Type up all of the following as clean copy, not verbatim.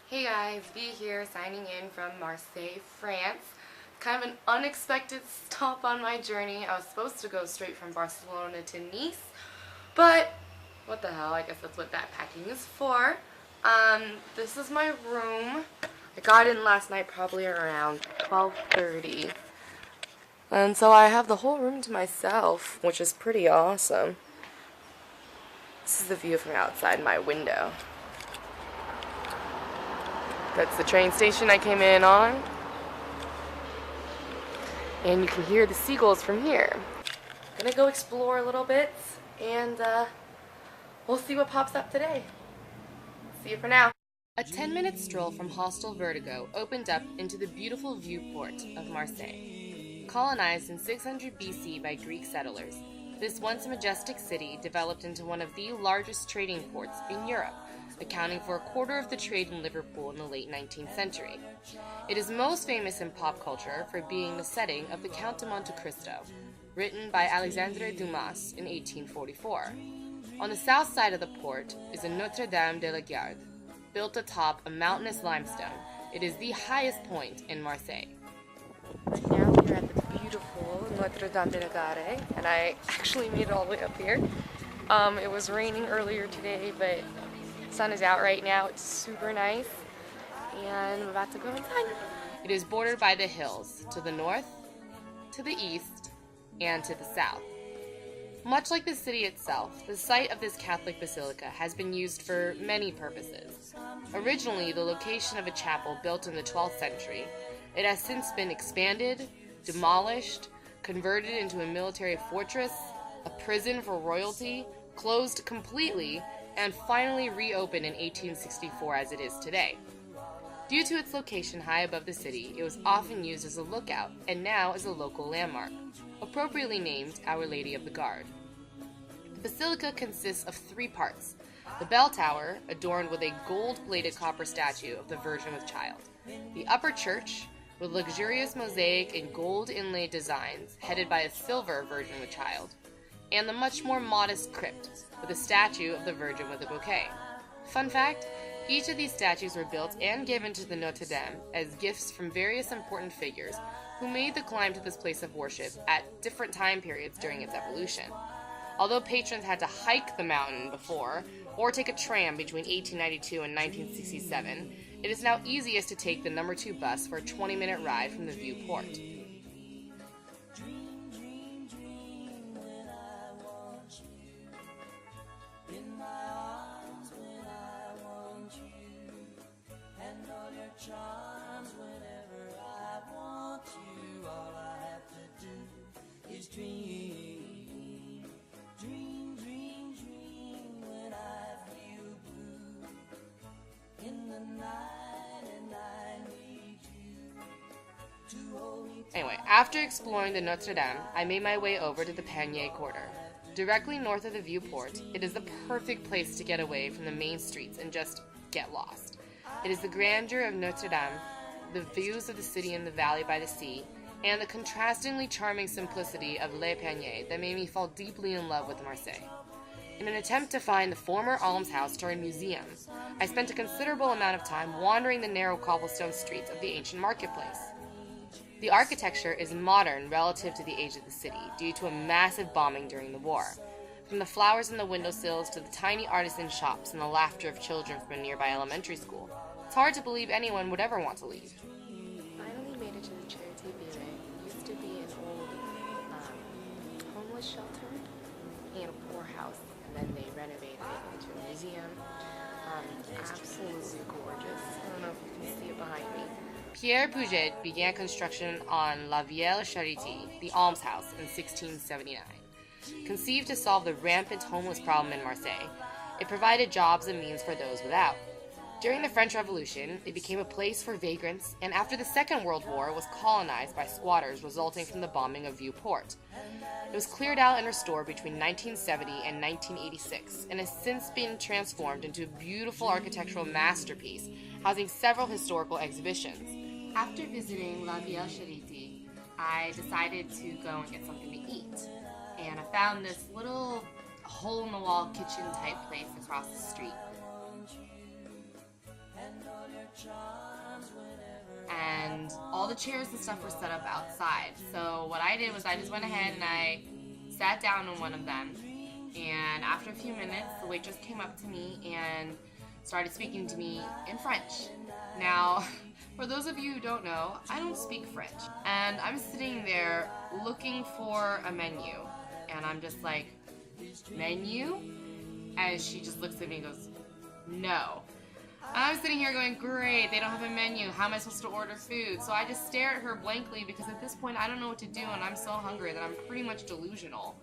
Hey guys, V here signing in from Marseille, France. Kind of an unexpected stop on my journey. I was supposed to go straight from Barcelona to Nice, but what the hell, I guess that's what backpacking is for. This is my room. I got in last night probably around 12:30. And so I have the whole room to myself, which is pretty awesome. This is the view from outside my window. That's the train station I came in on. And you can hear the seagulls from here. I'm gonna go explore a little bit and we'll see what pops up today. See you for now. A 10-minute stroll from Hostel Vertigo opened up into the beautiful viewport of Marseille. Colonized in 600 BC by Greek settlers, this once majestic city developed into one of the largest trading ports in Europe, accounting for a quarter of the trade in Liverpool in the late 19th century. It is most famous in pop culture for being the setting of The Count de Monte Cristo, written by Alexandre Dumas in 1844. On the south side of the port is a Notre Dame de la Garde. Built atop a mountainous limestone, it is the highest point in Marseille. Right now we are at the beautiful Notre Dame de la Garde, and I actually made it all the way up here. It was raining earlier today, but the sun is out right now. It's super nice, and I'm about to go inside. It is bordered by the hills to the north, to the east, and to the south. Much like the city itself, the site of this Catholic basilica has been used for many purposes. Originally the location of a chapel built in the 12th century, it has since been expanded, demolished, converted into a military fortress, a prison for royalty, closed completely, and finally reopened in 1864 as it is today. Due to its location high above the city, it was often used as a lookout and now is a local landmark, appropriately named Our Lady of the Guard. The basilica consists of three parts: the bell tower, adorned with a gold-plated copper statue of the Virgin with Child; the upper church, with luxurious mosaic and gold inlaid designs, headed by a silver Virgin with Child; and the much more modest crypt, with a statue of the Virgin with a bouquet. Fun fact, each of these statues were built and given to the Notre Dame as gifts from various important figures who made the climb to this place of worship at different time periods during its evolution. Although patrons had to hike the mountain before, or take a tram between 1892 and 1967, it is now easiest to take the number 2 bus for a 20-minute ride from the viewport. Anyway, after exploring the Notre Dame, I made my way over to the Panier Quarter. Directly north of the viewport, it is the perfect place to get away from the main streets and just get lost. It is the grandeur of Notre Dame, the views of the city and the valley by the sea, and the contrastingly charming simplicity of Les Paniers that made me fall deeply in love with Marseille. In an attempt to find the former almshouse turned museum, I spent a considerable amount of time wandering the narrow cobblestone streets of the ancient marketplace. The architecture is modern relative to the age of the city due to a massive bombing during the war. From the flowers in the windowsills to the tiny artisan shops and the laughter of children from a nearby elementary school, it's hard to believe anyone would ever want to leave. Finally made it to the Charity Bure. It used to be an old homeless shelter and a poorhouse, and then they renovated it into a museum. Absolutely gorgeous. I don't know if you can see it behind me. Pierre Puget began construction on La Vieille Charité, the almshouse, in 1679. Conceived to solve the rampant homeless problem in Marseille, it provided jobs and means for those without. During the French Revolution, it became a place for vagrants, and after the Second World War, was colonized by squatters resulting from the bombing of Vieux-Port. It was cleared out and restored between 1970 and 1986, and has since been transformed into a beautiful architectural masterpiece, housing several historical exhibitions. After visiting La Vieille Charité, I decided to go and get something to eat, and I found this little hole-in-the-wall kitchen-type place across the street. And all the chairs and stuff were set up outside. So what I did was I just went ahead and I sat down on one of them. And after a few minutes, the waitress came up to me and started speaking to me in French. Now, for those of you who don't know, I don't speak French. And I'm sitting there looking for a menu. And I'm just like, menu? And she just looks at me and goes, no. And I was sitting here going, great, they don't have a menu. How am I supposed to order food? So I just stare at her blankly because at this point I don't know what to do and I'm so hungry that I'm pretty much delusional.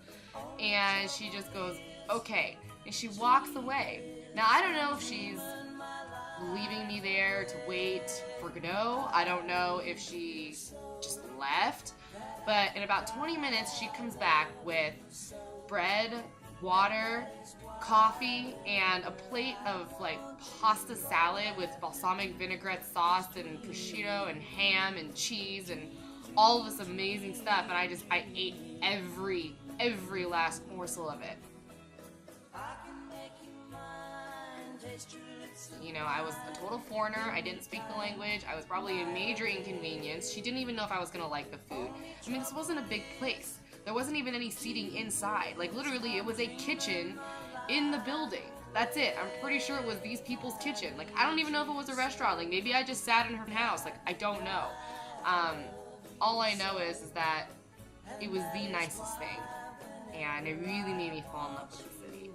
And she just goes, okay. And she walks away. Now I don't know if she's leaving me there to wait for Godot. I don't know if she just left. But in about 20 minutes she comes back with bread, water, coffee, and a plate of like pasta salad with balsamic vinaigrette sauce and prosciutto and ham and cheese and all of this amazing stuff, and I ate every last morsel of it. You know, I was a total foreigner. I didn't speak the language. I was probably a major inconvenience. She didn't even know if I was gonna like the food. I mean, this wasn't a big place. There wasn't even any seating inside. Like, literally, it was a kitchen in the building. That's it. I'm pretty sure it was these people's kitchen. Like, I don't even know if it was a restaurant. Like, maybe I just sat in her house. Like, I don't know. All I know is that it was the nicest thing. And it really made me fall in love with the city.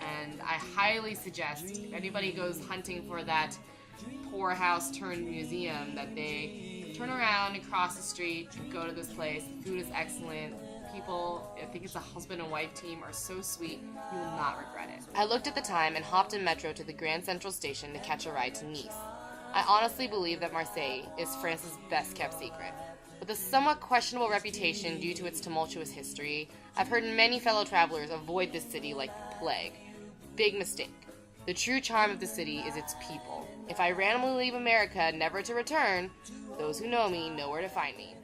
And I highly suggest, if anybody goes hunting for that poorhouse turned museum, that they turn around and cross the street and go to this place. The food is excellent. People, I think it's a husband and wife team, are so sweet, you will not regret it. I looked at the time and hopped in metro to the Grand Central Station to catch a ride to Nice. I honestly believe that Marseille is France's best kept secret. With a somewhat questionable reputation due to its tumultuous history, I've heard many fellow travelers avoid this city like the plague. Big mistake. The true charm of the city is its people. If I randomly leave America never to return, those who know me know where to find me.